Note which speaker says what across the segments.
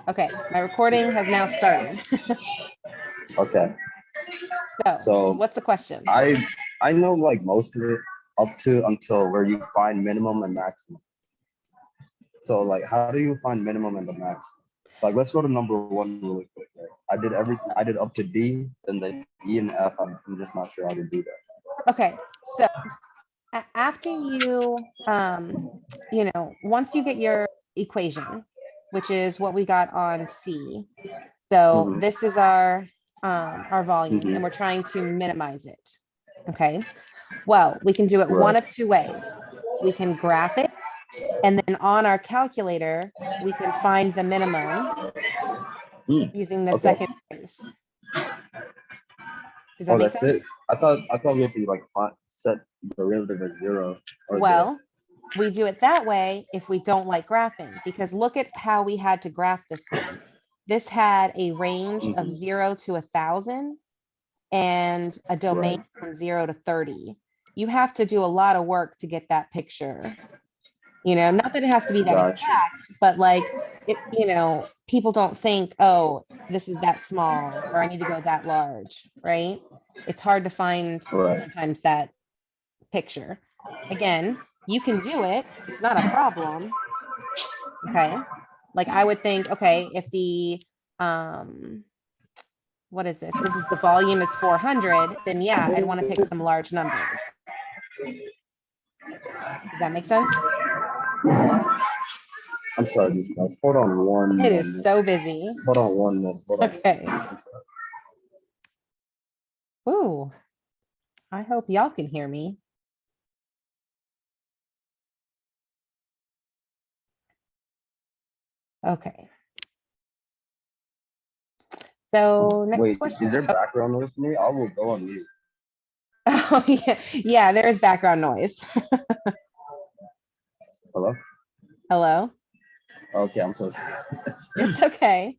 Speaker 1: Okay, my recording has now started.
Speaker 2: Okay.
Speaker 1: So what's the question?
Speaker 2: I know like most of it up to until where you find minimum and maximum. So like how do you find minimum and the max? Like let's go to number one really quick. Right? I did up to D, then the E and F. I'm just not sure how to do that.
Speaker 1: Okay, so after you, once you get your equation, which is what we got on C. So this is our volume, and we're trying to minimize it. Okay. Well, we can do it one of two ways. We can graph it, and then on our calculator, we can find the minimum using the second case. Does that make sense?
Speaker 2: It. I thought we had to like set derivative as 0.
Speaker 1: Well, we do it that way if we don't like graphing, because look at how we had to graph this one. This had a range of 0 to 1,000 and a domain from 0 to 30. You have to do a lot of work to get that picture. Not that it has to be that exact, but like, people don't think, oh, this is that small, or I need to go that large, right? It's hard to find sometimes that picture. Again, you can do it. It's not a problem. Okay. Like I would think, okay, if the, what is this? This is the volume is 400, then yeah, I'd want to pick some large numbers. Does that make sense?
Speaker 2: I'm sorry, guys. Hold on one
Speaker 1: minute. It is so busy.
Speaker 2: Hold on 1 minute.
Speaker 1: Okay. Ooh, I hope y'all can hear me. Okay. So next question.
Speaker 2: Is there background noise for me? I will go on mute.
Speaker 1: Oh yeah, there is background noise.
Speaker 2: Hello?
Speaker 1: Hello?
Speaker 2: Okay, I'm so sorry.
Speaker 1: It's okay.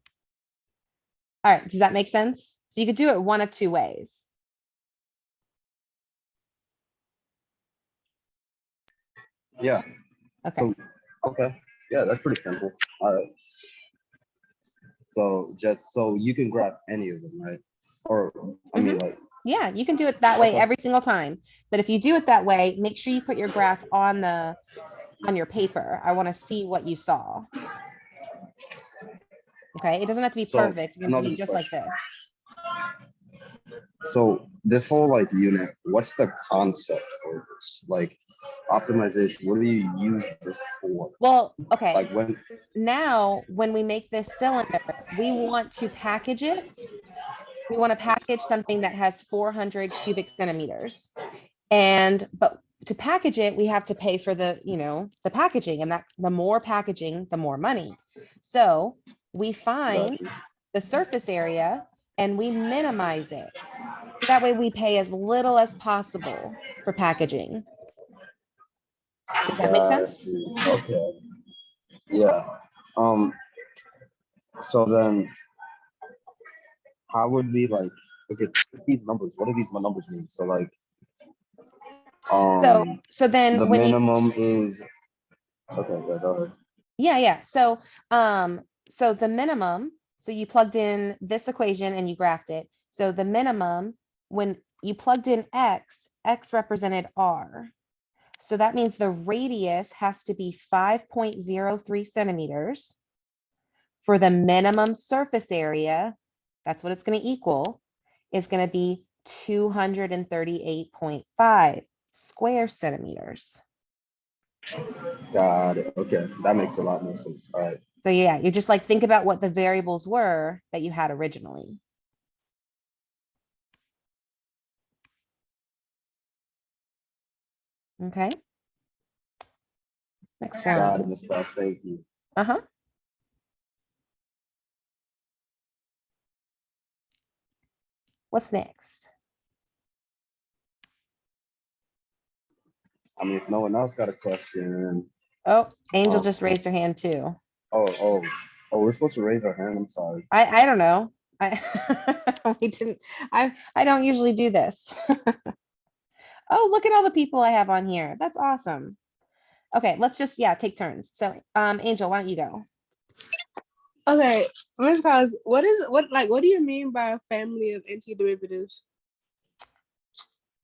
Speaker 1: All right, does that make sense? So you could do it one of two ways.
Speaker 2: Yeah.
Speaker 1: Okay.
Speaker 2: Okay. Yeah, that's pretty simple. All right. So you can grab any of them, right? Or I mean like.
Speaker 1: Yeah, you can do it that way every single time. But if you do it that way, make sure you put your graph on your paper. I want to see what you saw. Okay, it doesn't have to be perfect. It can be just like this.
Speaker 2: So this whole like unit, what's the concept for this? Like optimization, what do you use this for?
Speaker 1: Well, okay.
Speaker 2: Like
Speaker 1: now when we make this cylinder, we want to package it. We want to package something that has 400 cubic centimeters. But to package it, we have to pay for the packaging, and that the more packaging, the more money. So we find the surface area and we minimize it. That way we pay as little as possible for packaging. Does that make sense?
Speaker 2: Okay. Yeah. So then how would we like look at these numbers? What do these numbers mean? So like
Speaker 1: so then
Speaker 2: the
Speaker 1: when
Speaker 2: minimum is okay, go ahead.
Speaker 1: Yeah. So the minimum, so you plugged in this equation and you graphed it. So the minimum, when you plugged in X represented R. So that means the radius has to be 5.03 centimeters for the minimum surface area. That's what it's going to equal, is going to be 238.5 square centimeters.
Speaker 2: Got it. Okay, that makes a lot more sense. All right.
Speaker 1: So yeah, you just like think about what the variables were that you had originally. Okay. Next one.
Speaker 2: Got it, Ms. Brown. Thank you.
Speaker 1: What's next?
Speaker 2: I mean, if no one else got a question.
Speaker 1: Oh, Angel just raised her hand too.
Speaker 2: Oh, we're supposed to raise our hand. I'm sorry.
Speaker 1: I don't know. We didn't. I don't usually do this. Oh, look at all the people I have on here. That's awesome. Okay, let's just take turns. So, Angel, why don't you go?
Speaker 3: Okay, Ms. Cos, what do you mean by a family of antiderivatives?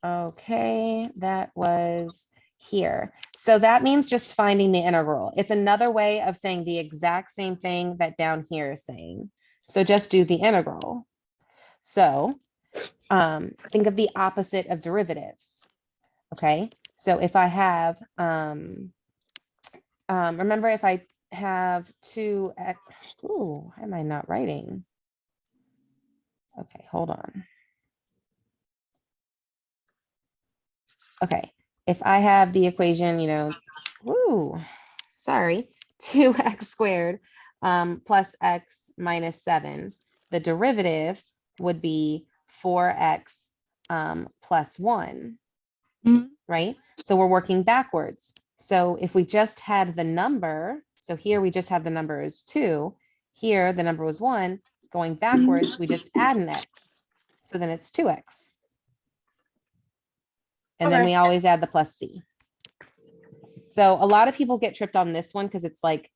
Speaker 1: Okay, that was here. So that means just finding the integral. It's another way of saying the exact same thing that down here is saying. So just do the integral. So think of the opposite of derivatives. Okay, so if I have, remember if I have 2x, ooh, why am I not writing? Okay, hold on. Okay, if I have the equation, woo, sorry, 2x squared plus x minus 7, the derivative would be 4x plus 1, right? So we're working backwards. So if we just had the number, so here we just have the number as 2, here the number was 1, going backwards, we just add an x. So then it's 2x. And then
Speaker 3: Okay.
Speaker 1: we always add the plus c. So a lot of people get tripped on this one because it's like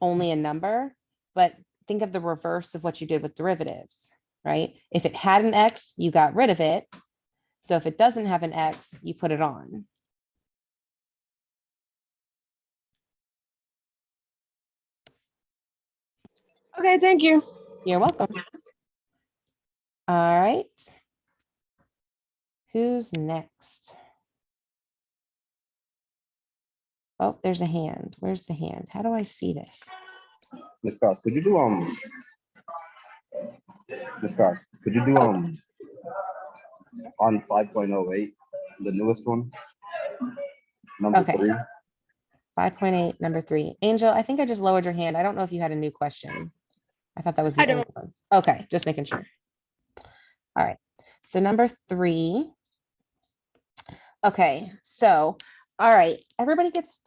Speaker 1: only a number, but think of the reverse of what you did with derivatives, right? If it had an x, you got rid of it. So if it doesn't have an x, you put it on.
Speaker 3: Okay, thank you.
Speaker 1: You're welcome. All right. Who's next? Oh, there's a hand. Where's the hand? How do I see this?
Speaker 2: Miss Cross, could you do Miss Cross, could you do on 5.08, the newest one, number
Speaker 1: Okay.
Speaker 2: 3?
Speaker 1: 5.8, number 3. Angel, I think I just lowered your hand. I don't know if you had a new question. I thought that was the old one. Okay, just making sure. All right. So number 3. Okay, so all right, everybody gets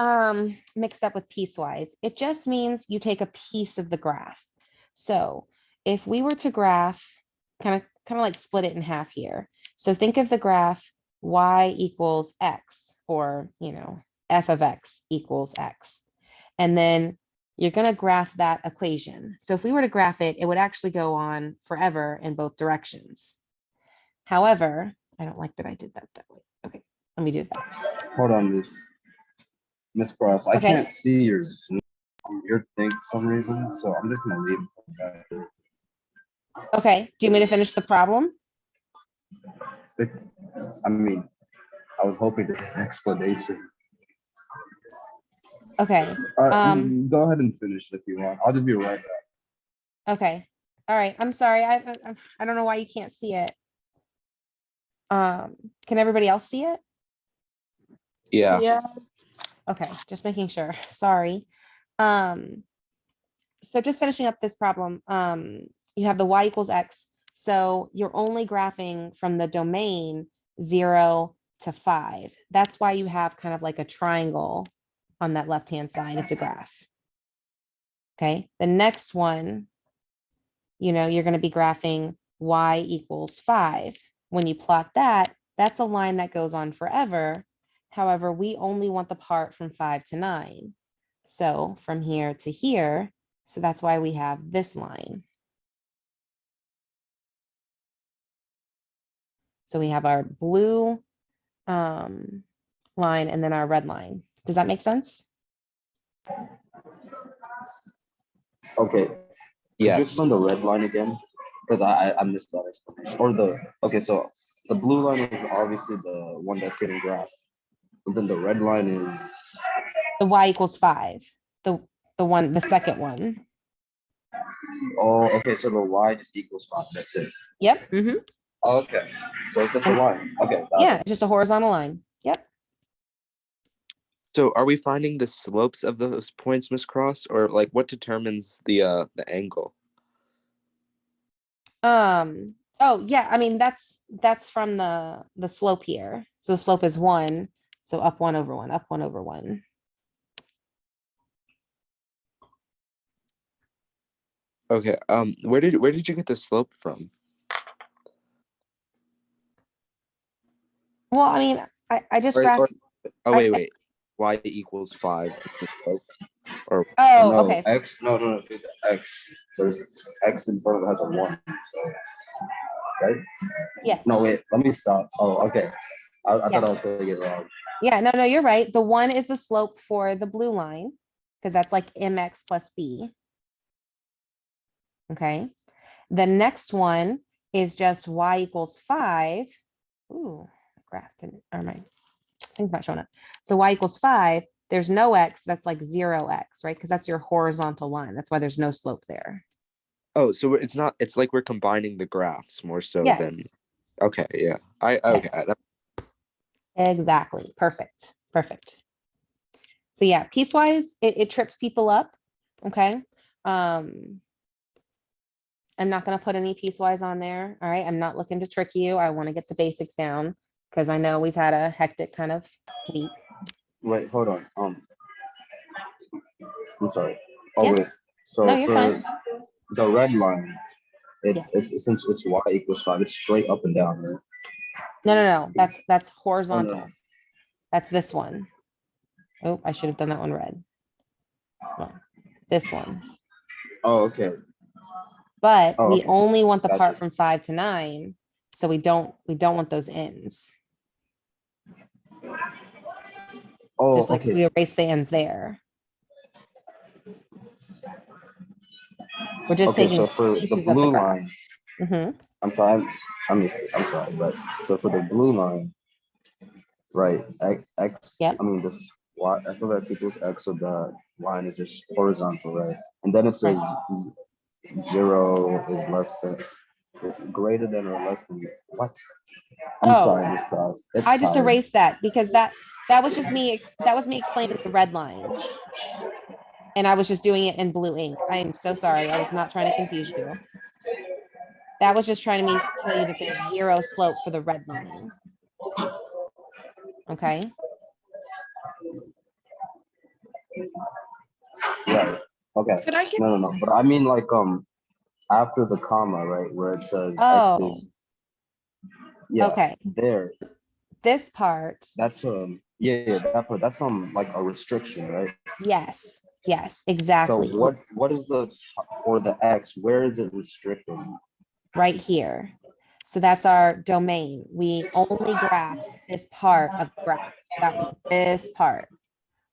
Speaker 1: mixed up with piecewise. It just means you take a piece of the graph. So if we were to graph, kind of like split it in half here. So think of the graph y equals x, or f of x equals x. And then you're going to graph that equation. So if we were to graph it, it would actually go on forever in both directions. However, I don't like that I did that way. Okay, let me do that.
Speaker 2: Hold on, Miss Cross. I
Speaker 1: Okay.
Speaker 2: can't see your thing for some reason, so I'm just gonna leave it.
Speaker 1: Okay, do you want me to finish the problem?
Speaker 2: I mean, I was hoping to get an explanation.
Speaker 1: Okay.
Speaker 2: Go ahead and finish it if you want. I'll just be right back.
Speaker 1: Okay. All right. I'm sorry. I don't know why you can't see it. Can everybody else see it?
Speaker 4: Yeah.
Speaker 3: Yeah.
Speaker 1: Okay, just making sure. Sorry. So just finishing up this problem, you have the y equals x. So you're only graphing from the domain 0 to 5. That's why you have kind of like a triangle on that left-hand side of the graph. Okay, the next one, you're going to be graphing y equals 5. When you plot that, that's a line that goes on forever. However, we only want the part from 5 to 9. So from here to here, so that's why we have this line. So we have our blue line and then our red line. Does that make sense?
Speaker 2: Okay.
Speaker 4: Yes.
Speaker 2: Just on the red line again, because I missed that explanation. Okay, so the blue line is obviously the one that's getting graphed. And then the red line is
Speaker 1: The y equals 5. The second one.
Speaker 2: okay, so the y just equals 5. That's it.
Speaker 1: Yep. Mm-hmm.
Speaker 2: Okay. So it's just a line. Okay.
Speaker 1: Yeah, it's just a horizontal line. Yep.
Speaker 4: So are we finding the slopes of those points, Miss Cross, or like what determines the angle?
Speaker 1: Oh yeah, I mean that's from the slope here. So the slope is 1. So up 1 over 1, up 1 over 1.
Speaker 4: Okay. Where did you get the slope from?
Speaker 1: Well, I mean, I just graphed.
Speaker 4: Wait. Y equals 5. It's the slope. Or
Speaker 1: Oh,
Speaker 2: no,
Speaker 1: okay.
Speaker 2: X. No, it's X. there's X in front of it has a 1. So, right?
Speaker 1: Yes.
Speaker 2: No, wait, let me stop. Oh, okay. I
Speaker 1: Yeah.
Speaker 2: thought I was saying it wrong.
Speaker 1: Yeah, no, you're right. The 1 is the slope for the blue line, because that's like mx plus b. Okay. The next one is just y equals 5. Ooh, graph didn't, or my thing's not showing up. So y equals 5, there's no x, that's like 0x, right? Because that's your horizontal line. That's why there's no slope there.
Speaker 4: Oh, so it's not. It's like we're combining the graphs more so than.
Speaker 1: Yes,
Speaker 4: Okay, yeah. Okay.
Speaker 1: exactly. Perfect. Perfect. So yeah, piecewise, it trips people up. Okay. I'm not going to put any piecewise on there. All right. I'm not looking to trick you. I want to get the basics down because I know we've had a hectic kind of week.
Speaker 2: Wait, hold on. I'm sorry. Oh, wait.
Speaker 1: Yes.
Speaker 2: So
Speaker 1: No, you're
Speaker 2: for
Speaker 1: fine.
Speaker 2: the red line,
Speaker 1: Yes.
Speaker 2: it's since it's y equals 5, it's straight up and down, right?
Speaker 1: No. That's
Speaker 2: Oh, no.
Speaker 1: horizontal. That's this one. Oh, I should have done that one red. No, this one.
Speaker 2: Oh, okay.
Speaker 1: But
Speaker 2: Oh,
Speaker 1: we
Speaker 2: okay.
Speaker 1: only want the
Speaker 2: Gotcha.
Speaker 1: part from 5 to 9. So we don't want those ends.
Speaker 2: Oh,
Speaker 1: Just like
Speaker 2: okay.
Speaker 1: we erase the ends there. We're just
Speaker 2: Okay, so
Speaker 1: taking
Speaker 2: for the
Speaker 1: pieces of the
Speaker 2: blue
Speaker 1: graph.
Speaker 2: line,
Speaker 1: Mhm.
Speaker 2: I'm sorry, I'm sorry, but so for the blue line, right? X.
Speaker 1: Yep.
Speaker 2: I mean, this y. I feel like equals X, so the line is just horizontal, right? And then it says 0 is less than, it's greater than or less than what? I'm
Speaker 1: Oh,
Speaker 2: sorry, this class. It's
Speaker 1: I just
Speaker 2: tired.
Speaker 1: erased that because that was just me. That was me explaining the red line. And I was just doing it in blue ink. I am so sorry. I was not trying to confuse you. That was just trying to tell you that there's 0 slope for the red line. Okay.
Speaker 2: Right. Okay.
Speaker 3: Could I get
Speaker 2: No. But I mean, like, after the comma, right, where it says X
Speaker 1: Oh,
Speaker 2: is, yeah,
Speaker 1: okay.
Speaker 2: there.
Speaker 1: This part,
Speaker 2: That's yeah, that part. That's like a restriction, right?
Speaker 1: yes,
Speaker 2: So
Speaker 1: exactly.
Speaker 2: what is the for the X? Where is it restricted?
Speaker 1: Right here. So that's our domain. We only graph this part of the graph. That was this part.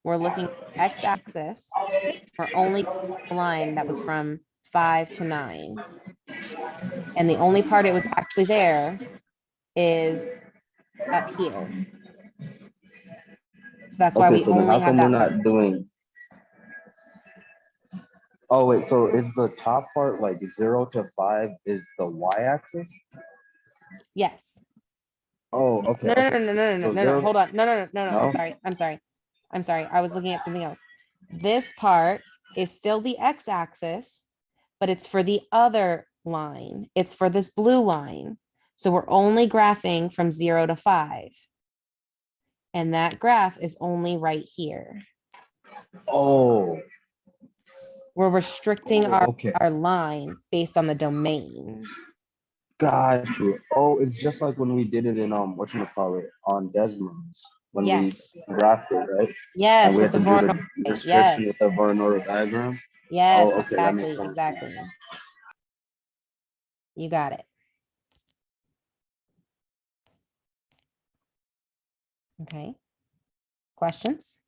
Speaker 1: We're looking at the x-axis. We're only the line that was from 5 to 9. And the only part it was actually there is up here. So that's why
Speaker 2: Okay,
Speaker 1: we
Speaker 2: so then
Speaker 1: only
Speaker 2: how
Speaker 1: have
Speaker 2: come we're
Speaker 1: that part.
Speaker 2: not doing? Oh wait, so is the top part like 0 to 5 is the y-axis?
Speaker 1: Yes.
Speaker 2: Oh, okay,
Speaker 1: No.
Speaker 2: So 0,
Speaker 1: Hold on. No.
Speaker 2: no?
Speaker 1: I'm sorry. I was looking at something else. This part is still the x-axis, but it's for the other line. It's for this blue line. So we're only graphing from 0 to 5. And that graph is only right here.
Speaker 2: Oh,
Speaker 1: We're restricting our
Speaker 2: okay.
Speaker 1: line based on the domain.
Speaker 2: Got you. Oh, it's just like when we did it in whatchamacallit on Desmond's when
Speaker 1: Yes.
Speaker 2: we graphed it, right? And
Speaker 1: Yes,
Speaker 2: we
Speaker 1: with
Speaker 2: had
Speaker 1: the
Speaker 2: to do the
Speaker 1: Voronoi.
Speaker 2: restriction
Speaker 1: Yes.
Speaker 2: with the Voronoi diagram.
Speaker 1: Yes,
Speaker 2: Oh, okay, that makes sense.
Speaker 1: exactly. You got it. Okay. Questions?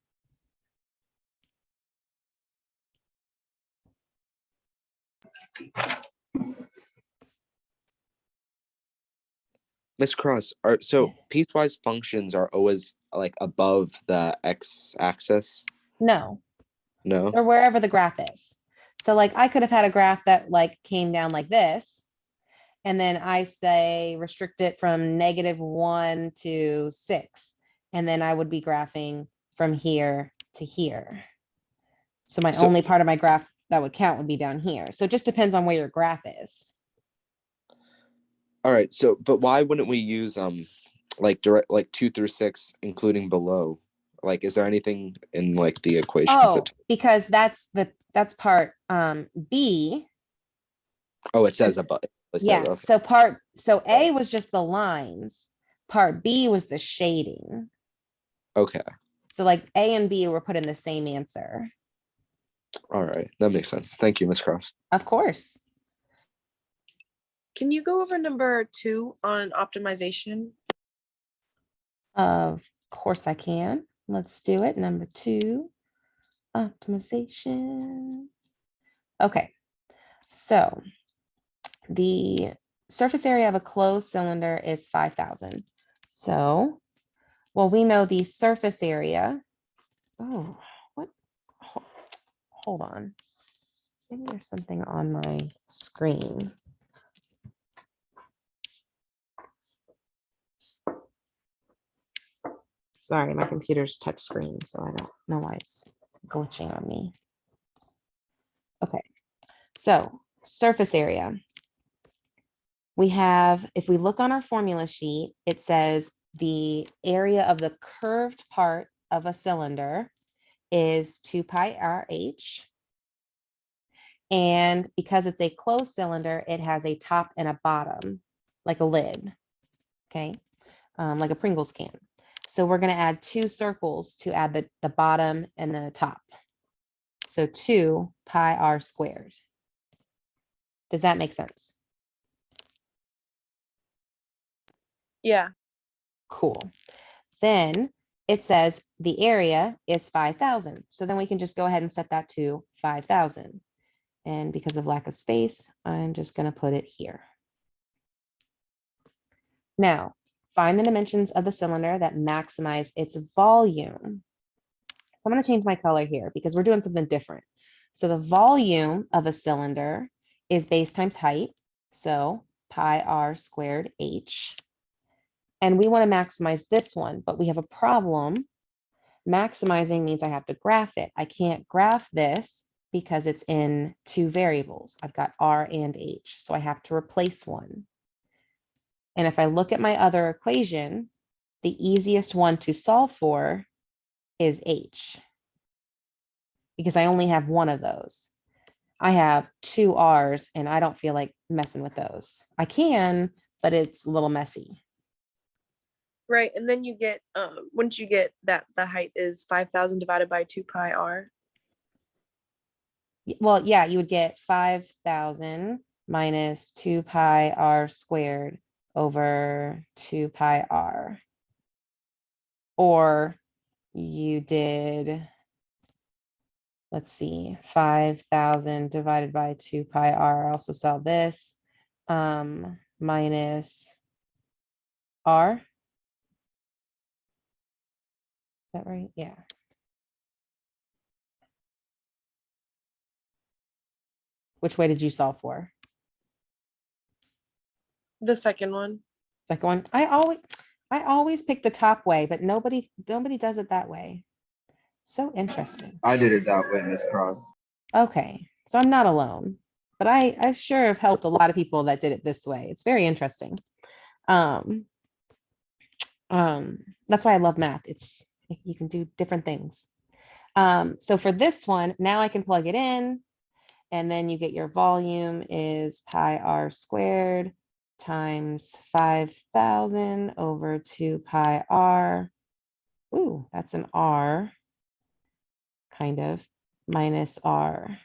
Speaker 4: Miss Cross, so
Speaker 1: Yes.
Speaker 4: piecewise functions are always like above the x-axis?
Speaker 1: No,
Speaker 4: No.
Speaker 1: or wherever the graph is. So like I could have had a graph that like came down like this. And then I say restrict it from -1 to 6. And then I would be graphing from here to here. So my
Speaker 4: So
Speaker 1: only part of my graph that would count would be down here. So it just depends on where your graph is.
Speaker 4: all right. So, but why wouldn't we use like direct like 2 through 6, including below? Like, is there anything in like the equations
Speaker 1: Oh,
Speaker 4: that?
Speaker 1: because that's part B.
Speaker 4: Oh, it says above. It says,
Speaker 1: Yeah,
Speaker 4: okay.
Speaker 1: so A was just the lines. Part B was the shading.
Speaker 4: Okay.
Speaker 1: So like A and B were put in the same answer.
Speaker 4: All right, that makes sense. Thank you, Miss Cross.
Speaker 1: Of course.
Speaker 5: Can you go over number 2 on optimization?
Speaker 1: Of course I can. Let's do it. Number 2, optimization. Okay, so the surface area of a closed cylinder is 5,000. So, well, we know the surface area. Oh, what? Hold on. Maybe there's something on my screen. Sorry, my computer's touch screen, so I don't know why it's glitching on me. Okay, so surface area. We have, if we look on our formula sheet, it says the area of the curved part of a cylinder is 2 pi RH. And because it's a closed cylinder, it has a top and a bottom, like a lid, okay? Like a Pringles can. So we're gonna add 2 circles to add the bottom and the top. So 2 pi r squared. Does that make sense?
Speaker 5: Yeah.
Speaker 1: Cool. Then it says the area is 5,000. So then we can just go ahead and set that to 5,000. And because of lack of space, I'm just going to put it here. Now, find the dimensions of the cylinder that maximize its volume. I'm going to change my color here because we're doing something different. So the volume of a cylinder is base times height. So pi r squared h. And we want to maximize this one, but we have a problem. Maximizing means I have to graph it. I can't graph this because it's in 2 variables. I've got r and h, so I have to replace one. And if I look at my other equation, the easiest one to solve for is h, because I only have one of those. I have 2 r's and I don't feel like messing with those. I can, but it's a little messy.
Speaker 5: Right. And then you get, once you get that the height is 5,000 divided by 2 pi r.
Speaker 1: Well, yeah, you would get 5,000 minus 2 pi r squared over 2 pi r. Or you did, let's see, 5,000 divided by 2 pi r. I also saw this, minus r. Is that right? Yeah. Which way did you solve for?
Speaker 5: The second one.
Speaker 1: Second one. I always pick the top way, but nobody does it that way. So interesting.
Speaker 2: I did it that way, Miss Cross.
Speaker 1: Okay, so I'm not alone, but I sure have helped a lot of people that did it this way. It's very interesting. That's why I love math. It's, you can do different things. So for this one, now I can plug it in, and then you get your volume is pi r squared times 5,000 over 2 pi r. Ooh, that's an r, kind of, minus r.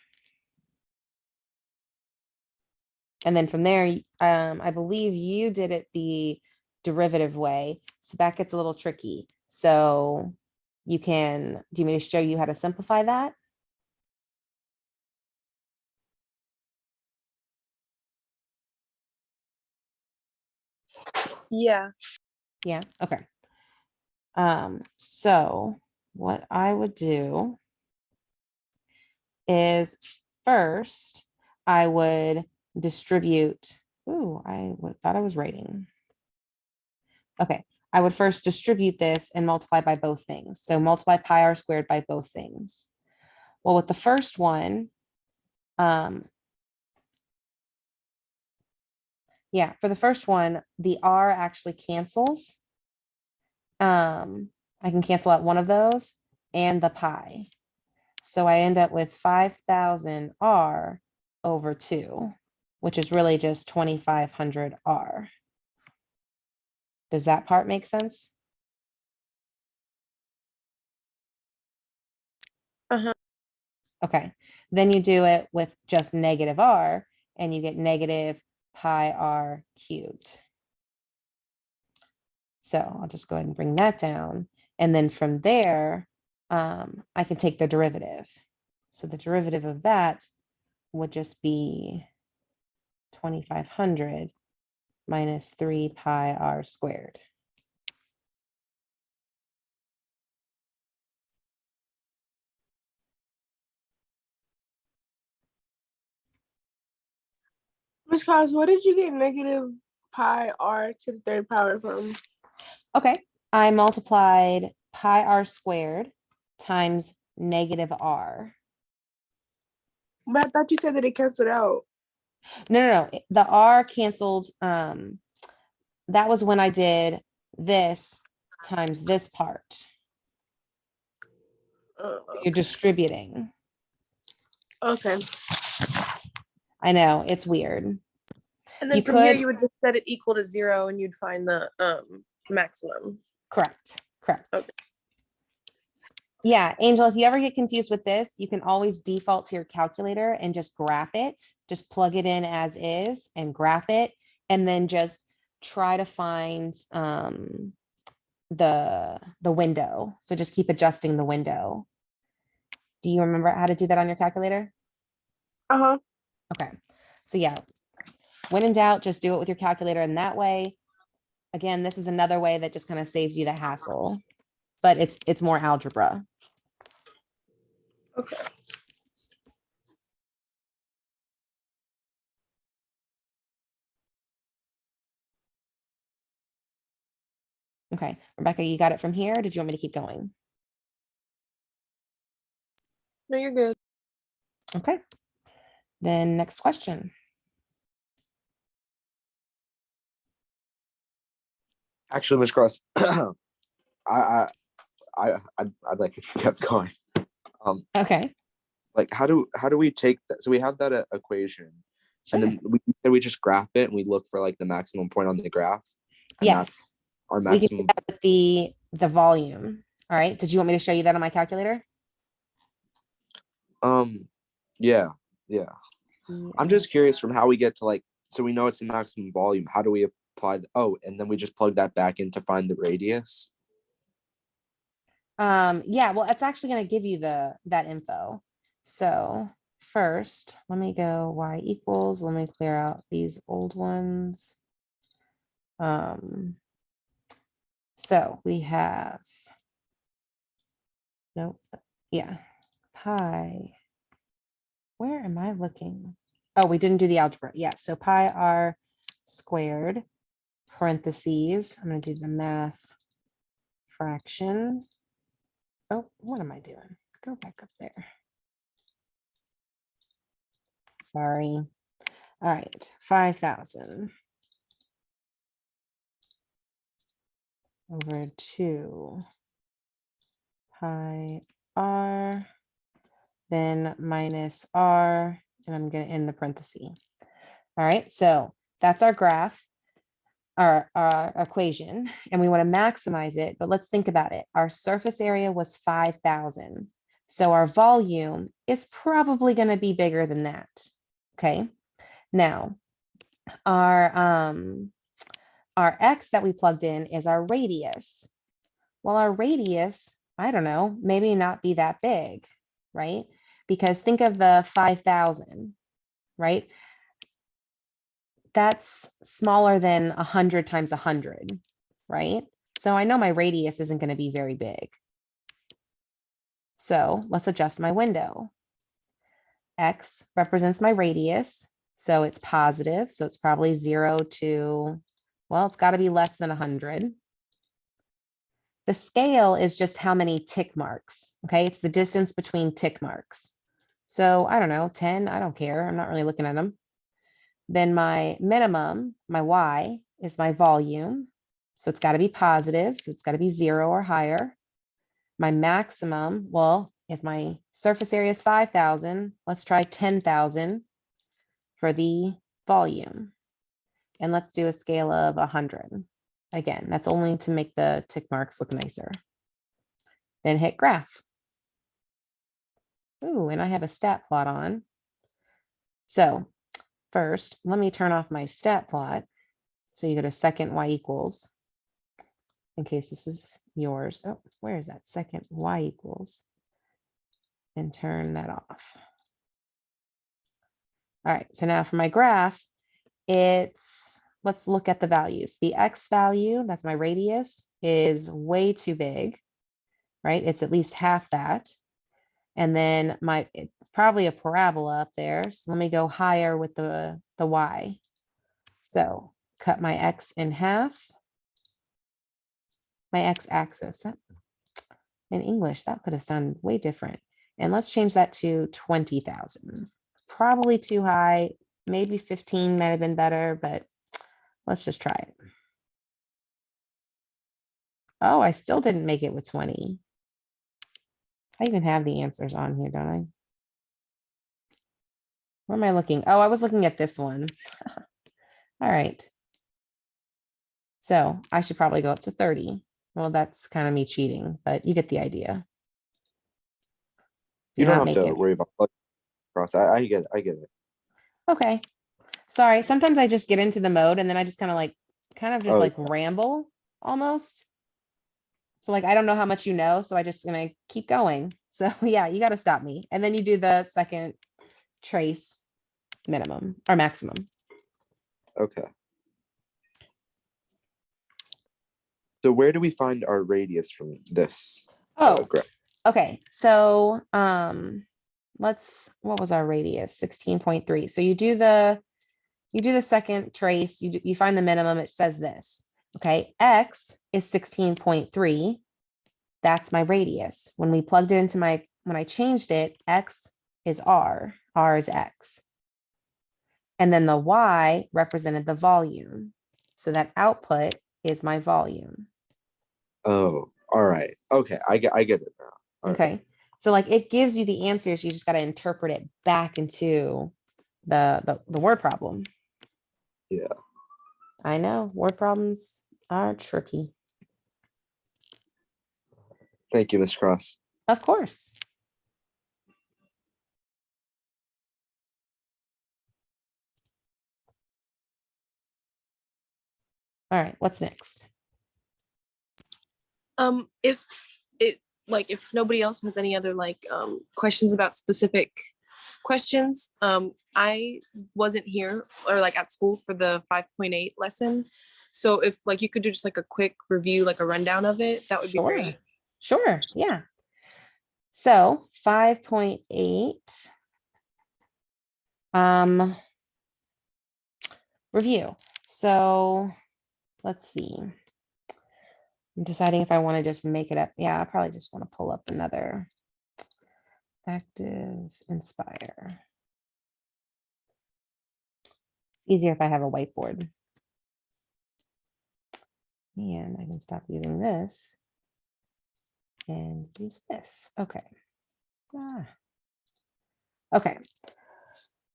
Speaker 1: And then from there, I believe you did it the derivative way. So that gets a little tricky. So you can, do you want me to show you how to simplify that?
Speaker 5: Yeah.
Speaker 1: Yeah, okay. So what I would do is first, I would distribute, ooh, thought I was writing. Okay, I would first distribute this and multiply by both things. So multiply pi r squared by both things. Well, with the first one, yeah, for the first one, the r actually cancels. I can cancel out one of those and the pi. So I end up with 5,000 r over 2, which is really just 2,500 r. Does that part make sense?
Speaker 5: Uh-huh.
Speaker 1: Okay, Then you do it with just negative r, and you get negative pi r cubed. So I'll just go ahead and bring that down. And then from there, I can take the derivative. So the derivative of that would just be 2,500 minus 3 pi r squared.
Speaker 3: Miss Cos, what did you get negative pi r to the third power from?
Speaker 1: Okay, I multiplied pi r squared times negative r.
Speaker 3: But I thought you said that it canceled out.
Speaker 1: No, the r canceled. That was when I did this times this part. You're distributing.
Speaker 3: Okay.
Speaker 1: I know, it's weird.
Speaker 5: And then
Speaker 1: You
Speaker 5: from here,
Speaker 1: could-
Speaker 5: you would just set it equal to 0 and you'd find the maximum.
Speaker 1: Correct.
Speaker 5: Okay.
Speaker 1: Yeah, Angel, if you ever get confused with this, you can always default to your calculator and just graph it. Just plug it in as is and graph it, and then just try to find the window. So just keep adjusting the window. Do you remember how to do that on your calculator?
Speaker 3: Uh-huh.
Speaker 1: Okay, so yeah, when in doubt, just do it with your calculator, and that way, again, this is another way that just kind of saves you the hassle, but it's more algebra.
Speaker 5: Okay.
Speaker 1: Okay, Rebecca, you got it from here? Did you want me to keep going?
Speaker 5: No, you're good.
Speaker 1: Okay, then next question.
Speaker 4: Actually, Miss Cross, I'd like if you kept going.
Speaker 1: Okay,
Speaker 4: Like how do we take that? So we have that equation, and
Speaker 1: sure.
Speaker 4: then we just graph it and we look for like the maximum point on the graph. And that's
Speaker 1: Yes,
Speaker 4: our
Speaker 1: we can do
Speaker 4: maximum.
Speaker 1: that with the volume. All right, did you want me to show you that on my calculator?
Speaker 4: Yeah. I'm just curious from how we get to like, so we know it's the maximum volume. How do we apply? And then we just plug that back in to find the radius.
Speaker 1: Yeah, well, it's actually going to give you that info. So first, let me go y equals, let me clear out these old ones. So we have, nope, yeah, pi. Where am I looking? Oh, we didn't do the algebra. Yeah, so pi r squared, parentheses, I'm going to do the math fraction. Oh, what am I doing? Go back up there. Sorry. All right, 5,000 over 2 pi r, then minus r, and I'm going to end the parenthesis. All right, so that's our graph, our equation, and we want to maximize it, but let's think about it. Our surface area was 5,000. So our volume is probably going to be bigger than that. Okay, now our x that we plugged in is our radius. Well, our radius, I don't know, maybe not be that big, right? Because think of the 5,000, right? That's smaller than 100 times 100, right? So I know my radius isn't going to be very big. So let's adjust my window. X represents my radius, so it's positive. So it's probably 0 to, well, it's got to be less than 100. The scale is just how many tick marks, okay? It's the distance between tick marks. So I don't know, 10, I don't care. I'm not really looking at them. Then my minimum, my Y, is my volume. So it's got to be positive. So it's got to be 0 or higher. My maximum, well, if my surface area is 5,000, let's try 10,000 for the volume. And let's do a scale of 100. Again, that's only to make the tick marks look nicer. Then hit graph. Ooh, and I have a stat plot on. So first, let me turn off my stat plot. So you go to second y equals, in case this is yours. Oh, where is that? Second y equals. And turn that off. All right, so now for my graph, let's look at the values. The x value, that's my radius, is way too big, right? It's at least half that. And then it's probably a parabola up there. So let me go higher with the y. So cut my x in half. My x-axis. In English, that could have sounded way different. And let's change that to 20,000. Probably too high. Maybe 15 might have been better, but let's just try it. Oh, I still didn't make it with 20. I even have the answers on here, don't I? Where am I looking? Oh, I was looking at this one. All right. So I should probably go up to 30. Well, that's kind of me cheating, but you get the idea.
Speaker 4: You
Speaker 1: Do
Speaker 4: don't
Speaker 1: not
Speaker 4: have
Speaker 1: make
Speaker 4: to
Speaker 1: it.
Speaker 4: worry about cross. I get it. I get it.
Speaker 1: Okay. Sorry. Sometimes I just get into the mode and then I just kind of just
Speaker 4: Oh,
Speaker 1: like ramble almost. So like, I don't know how much you know, so I just gonna keep going. So yeah, you got to stop me. And then you do the second trace minimum or maximum.
Speaker 4: okay. So where do we find our radius from this?
Speaker 1: Oh,
Speaker 4: graph?
Speaker 1: okay. So what was our radius? 16.3. So you do the second trace, you find the minimum, it says this. Okay, x is 16.3. That's my radius. When we plugged it into when I changed it, x is r is x. And then the y represented the volume. So that output is my volume.
Speaker 4: Oh, all right. Okay, I get it now. All right.
Speaker 1: Okay. So like it gives you the answers, you just got to interpret it back into the word problem.
Speaker 4: Yeah.
Speaker 1: I know word problems are tricky.
Speaker 4: Thank you, Miss Cross.
Speaker 1: Of course. All right, what's next?
Speaker 5: If it like if nobody else has any other questions about specific questions, I wasn't here or like at school for the 5.8 lesson. So if like you could do just like a quick review, like a rundown of it, that would be
Speaker 1: Sure.
Speaker 5: great.
Speaker 1: Sure, yeah. So 5.8 review. So let's see. I'm deciding if I want to just make it up. Yeah, I probably just want to pull up another active inspire. Easier if I have a whiteboard. And I can stop using this and use this. Okay. Okay.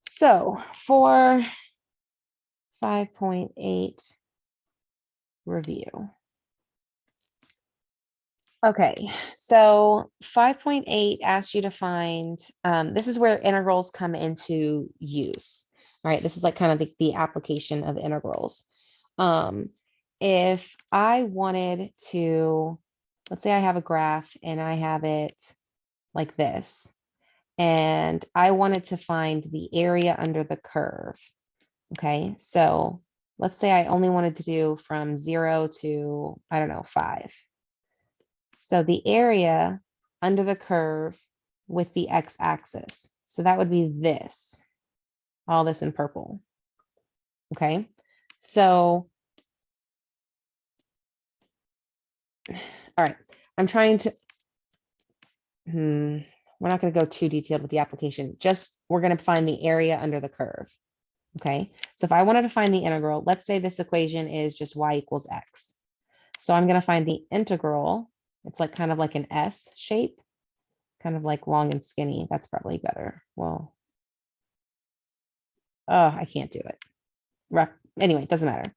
Speaker 1: So for 5.8 review. Okay, so 5.8 asks you to find, this is where integrals come into use, right? This is like kind of the application of integrals. If I wanted to, let's say I have a graph and I have it like this, and I wanted to find the area under the curve. Okay, so let's say I only wanted to do from 0 to, I don't know, 5. So the area under the curve with the x-axis. So that would be this, all this in purple. Okay, so, all right, I'm trying to, we're not going to go too detailed with the application. Just, we're going to find the area under the curve. Okay, so if I wanted to find the integral, let's say this equation is just y equals x. So I'm going to find the integral. It's like kind of like an S shape, kind of like long and skinny. That's probably better. Well, oh, I can't do it. Anyway, it doesn't matter.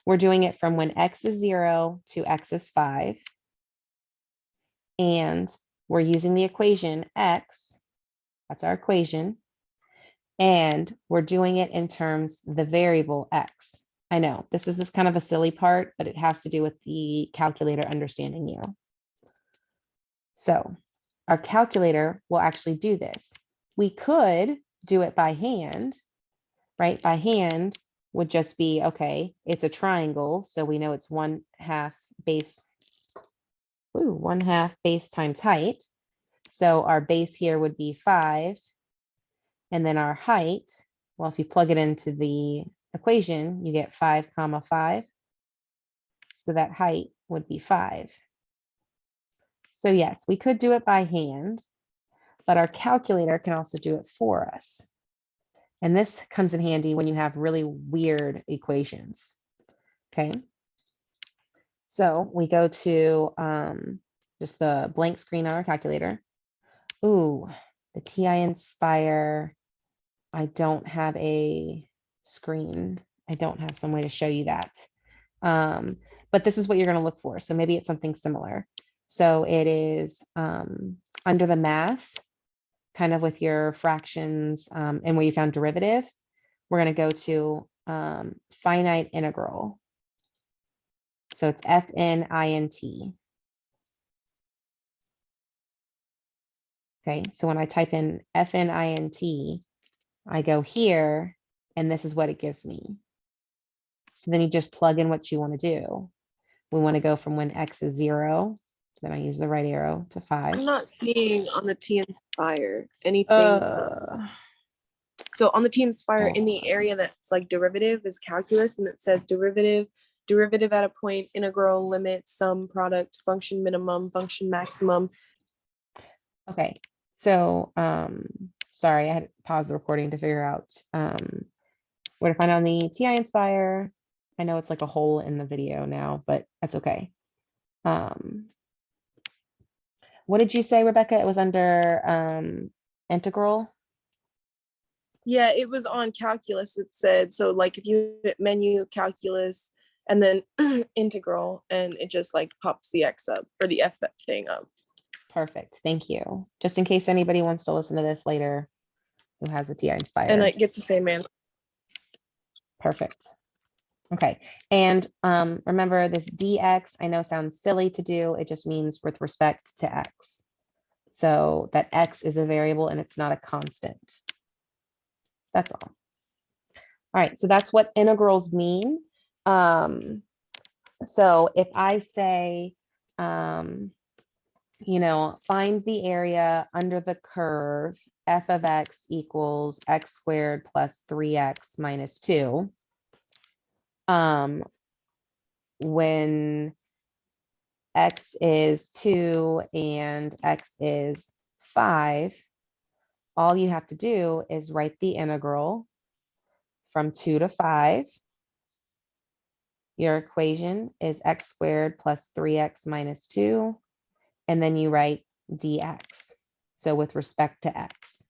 Speaker 1: We're doing it from when x is 0 to x is 5. And we're using the equation x That's our equation. And we're doing it in terms the variable x. I know this is kind of a silly part, but it has to do with the calculator understanding you. So our calculator will actually do this. We could do it by hand, right? By hand would just be, okay, it's a triangle. So we know it's 1/2 base, 1/2 base times height. So our base here would be 5. And then our height, well, if you plug it into the equation, you get 5, 5. So that height would be 5. So yes, we could do it by hand, but our calculator can also do it for us. And this comes in handy when you have really weird equations. Okay. So we go to just the blank screen on our calculator. Ooh, the TI Inspire. I don't have a screen. I don't have some way to show you that. But this is what you're going to look for. So maybe it's something similar. So it is under the math, kind of with your fractions and where you found derivative. We're going to go to finite integral. So it's FNINT. Okay, so when I type in FNINT, I go here, and this is what it gives me. So then you just plug in what you want to do. We want to go from when x is 0, then I use the right arrow to 5.
Speaker 5: I'm not seeing on the T Inspire anything. So on the T Inspire, in the area that's like derivative is calculus, and it says derivative at a point, integral, limit, sum, product, function minimum, function maximum.
Speaker 1: Okay, so sorry, I had to pause the recording to figure out where to find on the TI Inspire. I know it's like a hole in the video now, but that's okay. What did you say, Rebecca? It was under integral?
Speaker 5: Yeah, it was on calculus. It said, so like if you hit menu, calculus, and then integral, and it just like pops the X up or the F thing up.
Speaker 1: Perfect, thank you. Just in case anybody wants to listen to this later who has a TI Inspire.
Speaker 5: And it gets the same answer.
Speaker 1: Perfect. Okay, and remember this dx, I know sounds silly to do, it just means with respect to x. So that x is a variable and it's not a constant. That's all. All right, so that's what integrals mean. So if I say, you know, find the area under the curve, f of x equals x squared plus 3x minus 2. When x is 2 and x is 5, all you have to do is write the integral from 2 to 5. Your equation is x squared plus 3x minus 2, and then you write dx. So with respect to x.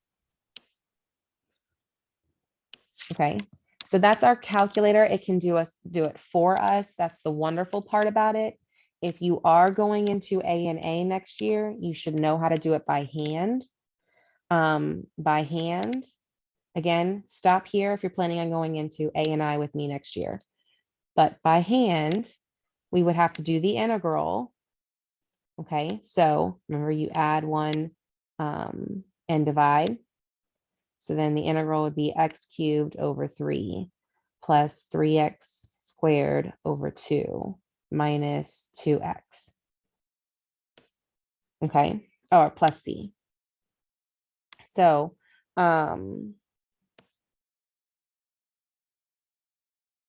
Speaker 1: Okay, so that's our calculator. It can do it for us. That's the wonderful part about it. If you are going into A&A next year, you should know how to do it by hand. Again, stop here if you're planning on going into A&I with me next year. But by hand, we would have to do the integral. Okay, so remember you add 1 and divide. So then the integral would be x cubed over 3 plus 3x squared over 2 minus 2x. Okay, or plus c. So, well,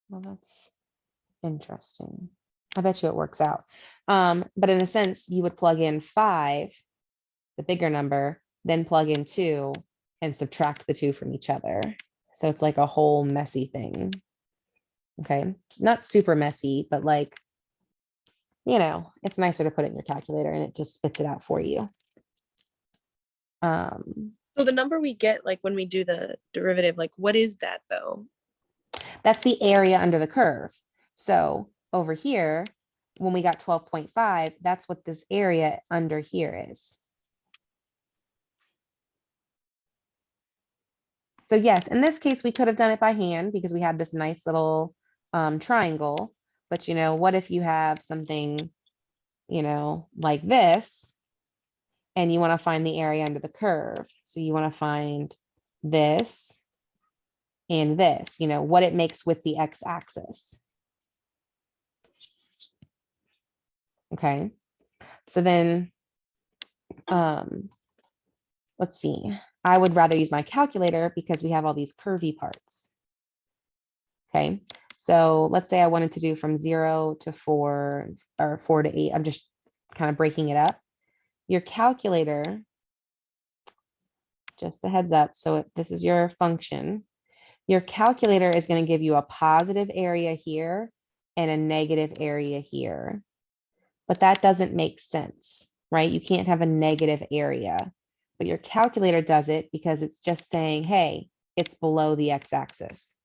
Speaker 1: that's interesting. I bet you it works out. But in a sense, you would plug in 5, the bigger number, then plug in 2 and subtract the 2 from each other. So it's like a whole messy thing. Okay, not super messy, but like, you know, it's nicer to put it in your calculator and it just spits it out for you.
Speaker 5: So the number we get, like when we do the derivative, like what is that though?
Speaker 1: That's the area under the curve. So over here, when we got 12.5, that's what this area under here is. So yes, in this case, we could have done it by hand because we had this nice little triangle. But what if you have something, like this, and you want to find the area under the curve? So you want to find this and this, what it makes with the x-axis. Okay, so then let's see. I would rather use my calculator because we have all these curvy parts. Okay, so let's say I wanted to do from 0 to 4 or 4 to 8. I'm just kind of breaking it up. Your calculator, just a heads up. So this is your function. Your calculator is going to give you a positive area here and a negative area here. But that doesn't make sense, right? You can't have a negative area, but your calculator does it because it's just saying, hey, it's below the x-axis.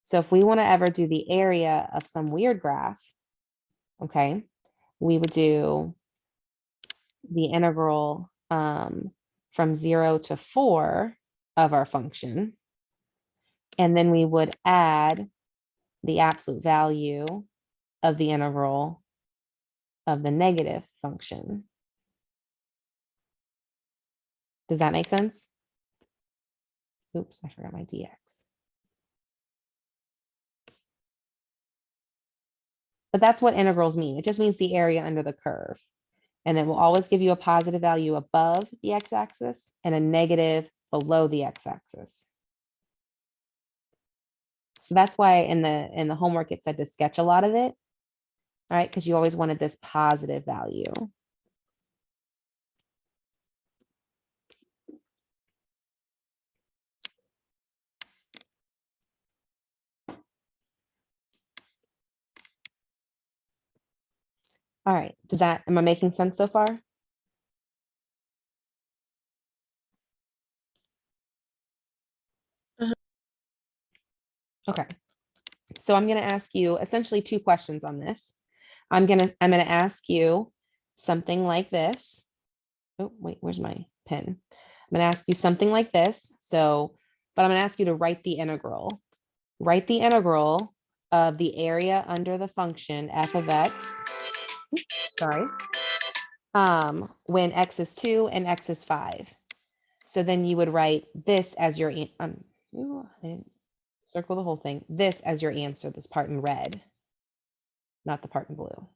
Speaker 1: So if we want to ever do the area of some weird graph, okay, we would do the integral from 0 to 4 of our function. And then we would add the absolute value of the integral of the negative function. Does that make sense? Oops, I forgot my dx. But that's what integrals mean. It just means the area under the curve. And it will always give you a positive value above the x-axis and a negative below the x-axis. So that's why in the homework it said to sketch a lot of it, all right? Because you always wanted this positive value. All right, am I making sense so far? Okay, so I'm gonna ask you essentially 2 questions on this. I'm gonna ask you something like this. Oh, wait, where's my pen? I'm gonna ask you something like this. But I'm gonna ask you to write the integral. Write the integral of the area under the function f of x. Sorry. When x is 2 and x is 5. So then you would write this as your I didn't circle the whole thing. This as your answer, this part in red, not the part in blue.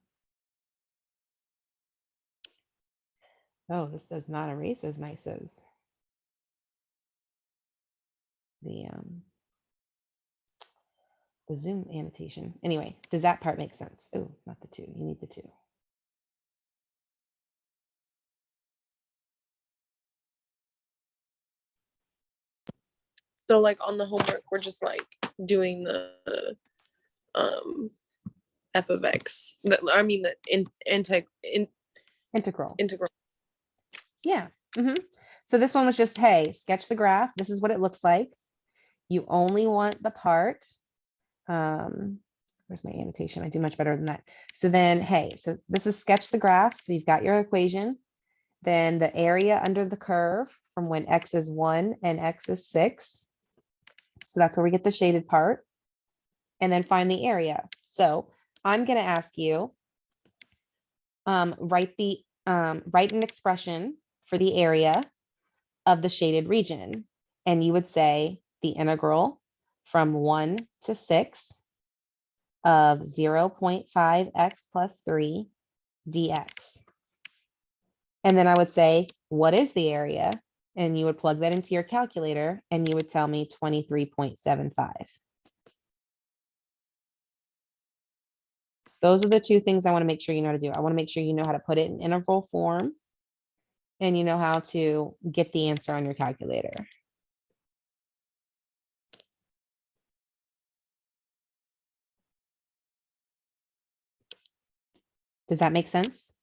Speaker 1: Oh, this does not erase as nice as the Zoom annotation. Anyway, does that part make sense? Oh, not the 2. You need the 2.
Speaker 5: So like on the homework, we're just like doing the f of x. I mean the
Speaker 1: Integral.
Speaker 5: integral.
Speaker 1: Yeah. So this one was just, hey, sketch the graph. This is what it looks like. You only want the part. Where's my annotation? I do much better than that. So then, hey, so this is sketch the graph. So you've got your equation. Then the area under the curve from when x is 1 and x is 6. So that's where we get the shaded part. And then find the area. So I'm going to ask you, write an expression for the area of the shaded region. And you would say the integral from 1 to 6 of 0.5x plus 3 dx. And then I would say, what is the area? And you would plug that into your calculator and you would tell me 23.75. Those are the 2 things I want to make sure you know how to do. I want to make sure you know how to put it in integral form and you know how to get the answer on your calculator. Does that make sense?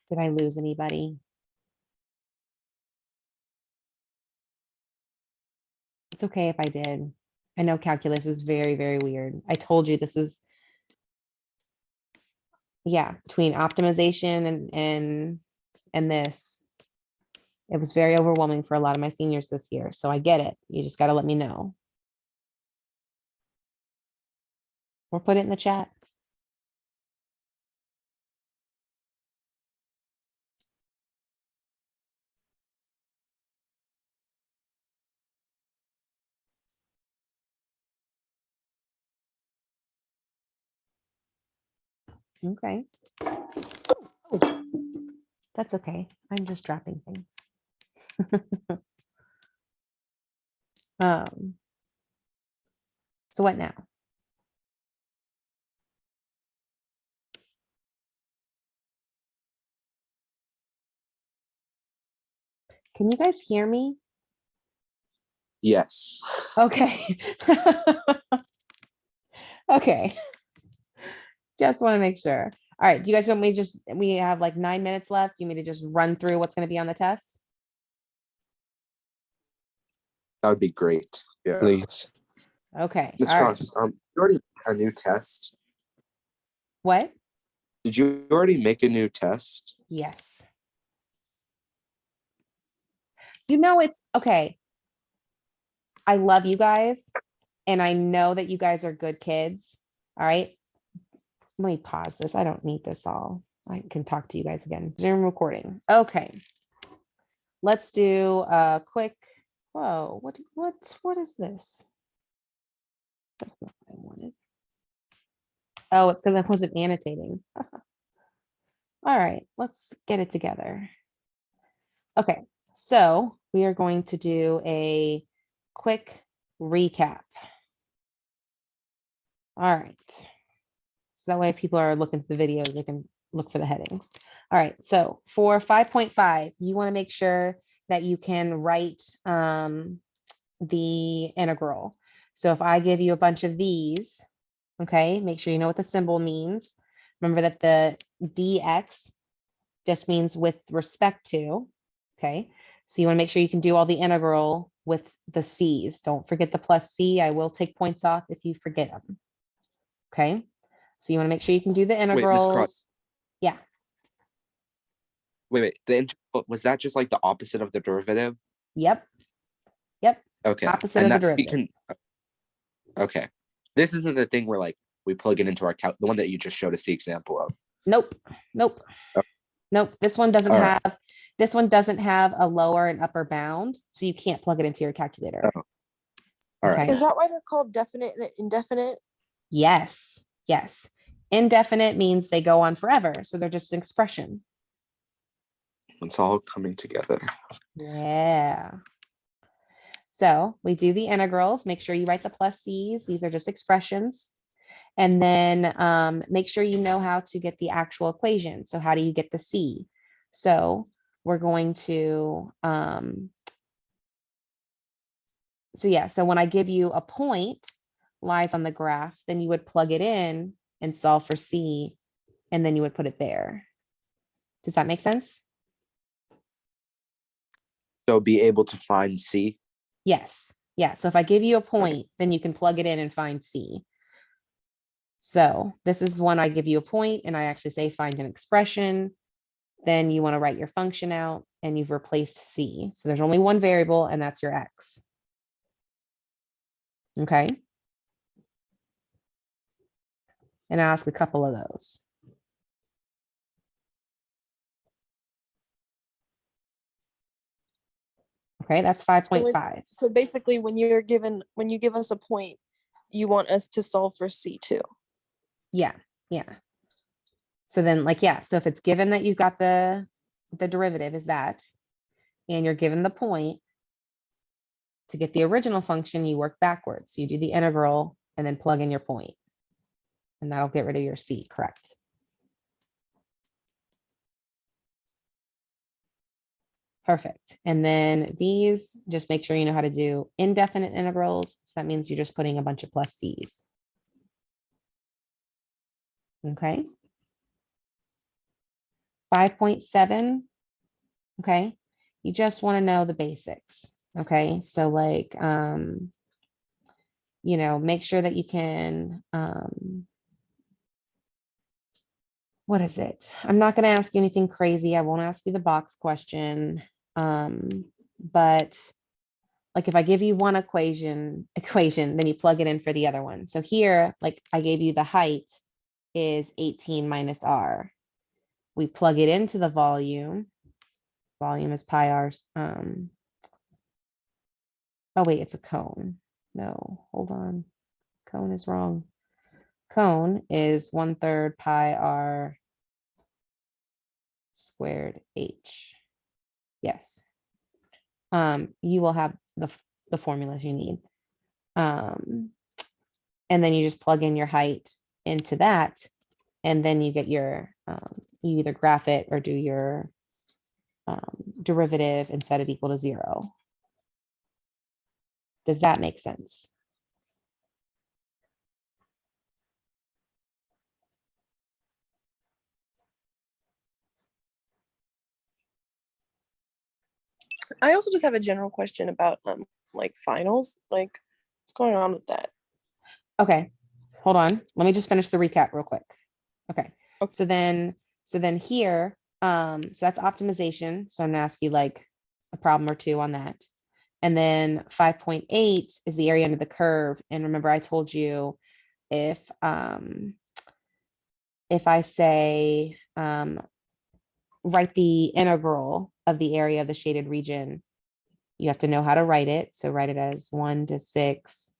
Speaker 1: Did I lose anybody? It's okay if I did. I know calculus is very, very weird. I told you this is, yeah, between optimization and this. It was very overwhelming for a lot of my seniors this year. So I get it. You just got to let me know. Or put it in the chat. Okay. Oh, that's okay. I'm just dropping things. So what now? Can you guys hear me?
Speaker 4: Yes.
Speaker 1: Okay. Okay. Just want to make sure. All right. Do you guys want me to just, we have like 9 minutes left. You want me to just run through what's going to be on the test?
Speaker 4: That would be great. Yeah.
Speaker 6: Please.
Speaker 1: Okay.
Speaker 4: Ms.
Speaker 1: All right.
Speaker 4: Cross, you already made a new test.
Speaker 1: What?
Speaker 4: Did you already make a new test?
Speaker 1: Yes. You know, it's okay. I love you guys, and I know that you guys are good kids. All right. Let me pause this. I don't need this all. I can talk to you guys again. Zoom recording. Okay. Let's do a quick, whoa, what is this? That's not what I wanted. Oh, it's because I wasn't annotating. All right, let's get it together. Okay, so we are going to do a quick recap. All right. So that way people are looking at the videos, they can look for the headings. All right, so for 5.5, you want to make sure that you can write the integral. So if I give you a bunch of these, okay, make sure you know what the symbol means. Remember that the dx just means with respect to, okay? So you want to make sure you can do all the integral with the c's. Don't forget the plus c. I will take points off if you forget them. Okay, so you want to make sure you can do the
Speaker 4: Wait, Ms.
Speaker 1: integrals.
Speaker 4: Cross.
Speaker 1: Yeah.
Speaker 4: Wait. Was that just like the opposite of the derivative?
Speaker 1: Yep. Yep.
Speaker 4: Okay.
Speaker 1: Opposite
Speaker 4: And
Speaker 1: of the
Speaker 4: that we
Speaker 1: derivative.
Speaker 4: can. Okay. This isn't the thing where like we plug it into our the one that you just showed us the example of.
Speaker 1: Nope. Nope.
Speaker 4: Oh.
Speaker 1: Nope. This one doesn't
Speaker 4: All right.
Speaker 1: have. This one doesn't have a lower and upper bound, so you can't plug it into your calculator.
Speaker 4: Oh. All right.
Speaker 3: Is that why they're called definite and indefinite?
Speaker 1: Yes. Yes. Indefinite means they go on forever, so they're just an expression.
Speaker 4: It's all coming together.
Speaker 1: Yeah. So we do the integrals. Make sure you write the plus c's. These are just expressions. And then make sure you know how to get the actual equation. So how do you get the c? So we're going to, so yeah, so when I give you a point lies on the graph, then you would plug it in and solve for c, and then you would put it there. Does that make sense?
Speaker 4: So be able to find C.
Speaker 1: Yes. Yeah. So if I give you a point, then you can plug it in and find c. So this is when I give you a point and I actually say find an expression. Then you want to write your function out and you've replaced c. So there's only one variable and that's your x. Okay. And I'll ask a couple of those. Okay, that's 5.5.
Speaker 3: So basically, when you give us a point, you want us to solve for C2.
Speaker 1: Yeah, yeah. So then like, yeah, so if it's given that you've got the derivative is that, and you're given the point, to get the original function, you work backwards. So you do the integral and then plug in your point. And that'll get rid of your c, correct? Perfect. And then these, just make sure you know how to do indefinite integrals. So that means you're just putting a bunch of plus c's. Okay. 5.7. Okay. You just want to know the basics. Okay. So like, you know, make sure that you can, what is it? I'm not going to ask you anything crazy. I won't ask you the box question. But like if I give you one equation, then you plug it in for the other one. So here, like I gave you the height is 18 minus r. We plug it into the volume. Volume is pi r. Oh wait, it's a cone. No, hold on. Cone is wrong. Cone is 1/3 pi r squared h. Yes. You will have the formulas you need. And then you just plug in your height into that, and then you get your, you either graph it or do your derivative and set it equal to 0. Does that make sense?
Speaker 5: I also just have a general question about like finals. Like, what's going on with that?
Speaker 1: Okay, hold on. Let me just finish the recap real quick. Okay,
Speaker 5: Okay.
Speaker 1: so then here, so that's optimization. So I'm gonna ask you like a problem or two on that. And then 5.8 is the area under the curve. And remember, I told you if I say write the integral of the area of the shaded region, you have to know how to write it. So write it as 1 to 6.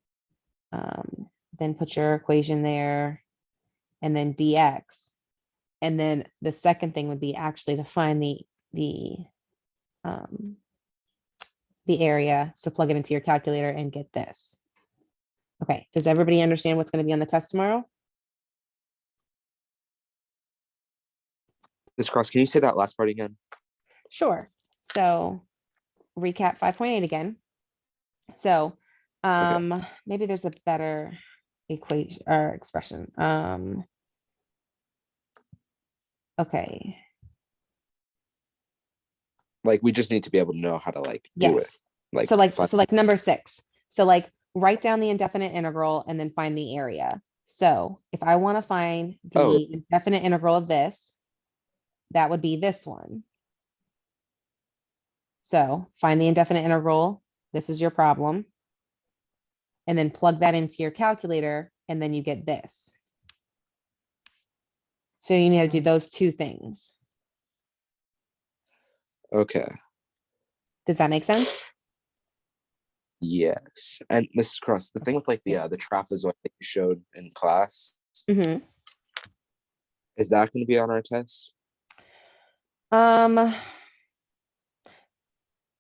Speaker 1: Then put your equation there, and then dx. And then the second thing would be actually to find the area. So plug it into your calculator and get this. Okay, does everybody understand what's going to be on the test tomorrow?
Speaker 4: Ms. Cross, can you say that last part again?
Speaker 1: Sure. So recap 5.8 again. So maybe there's a better equation or expression. Okay.
Speaker 4: Like, we just need to be able to know how to like do it.
Speaker 1: Yes.
Speaker 4: Like,
Speaker 1: So like number 6. So like write down the indefinite integral and then find the area. So if I want to find the
Speaker 4: Oh.
Speaker 1: indefinite integral of this, that would be this one. So find the indefinite integral. This is your problem. And then plug that into your calculator, and then you get this. So you need to do those two things.
Speaker 4: Okay.
Speaker 1: Does that make sense?
Speaker 4: Yes. And Mrs. Cross, the thing with like the trapezoid that you showed in class,
Speaker 1: Mm-hmm.
Speaker 4: is that going to be on our test?
Speaker 1: I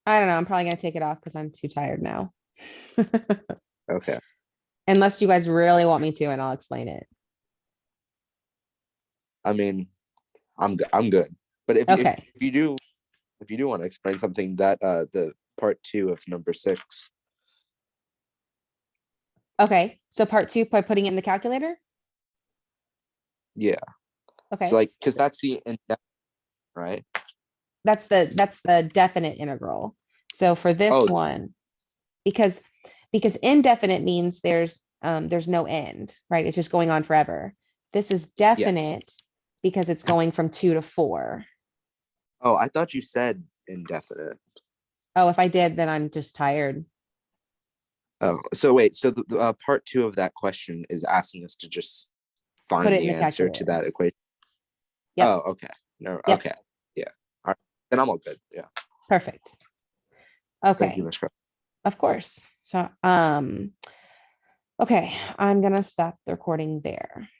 Speaker 1: don't know. I'm probably gonna take it off because I'm too tired now.
Speaker 4: Okay.
Speaker 1: Unless you guys really want me to, and I'll explain it.
Speaker 4: I mean, I'm good. But
Speaker 1: Okay.
Speaker 4: if you do want to explain something, that the part 2 of number 6.
Speaker 1: Okay. So part 2 by putting it in the calculator.
Speaker 4: Yeah.
Speaker 1: Okay.
Speaker 4: So like, because that's the indefinite, right?
Speaker 1: That's the definite integral. So for this
Speaker 4: Oh.
Speaker 1: one, because indefinite means there's no end, right? It's just going on forever. This is definite because it's going from 2 to 4.
Speaker 4: Oh, I thought you said indefinite.
Speaker 1: Oh, if I did, then I'm just tired.
Speaker 4: Oh, so wait. So the part 2 of that question is asking us to just
Speaker 1: Put
Speaker 4: find
Speaker 1: it in
Speaker 4: the
Speaker 1: the
Speaker 4: answer to
Speaker 1: calculator.
Speaker 4: that equation.
Speaker 1: Yep.
Speaker 4: Oh, okay. No,
Speaker 1: Yep.
Speaker 4: okay. Yeah. All right. Then I'm all good. Yeah.
Speaker 1: Perfect.
Speaker 4: Thank you,
Speaker 1: Okay.
Speaker 4: Ms. Cross.
Speaker 1: Of course. So okay, I'm gonna stop the recording there.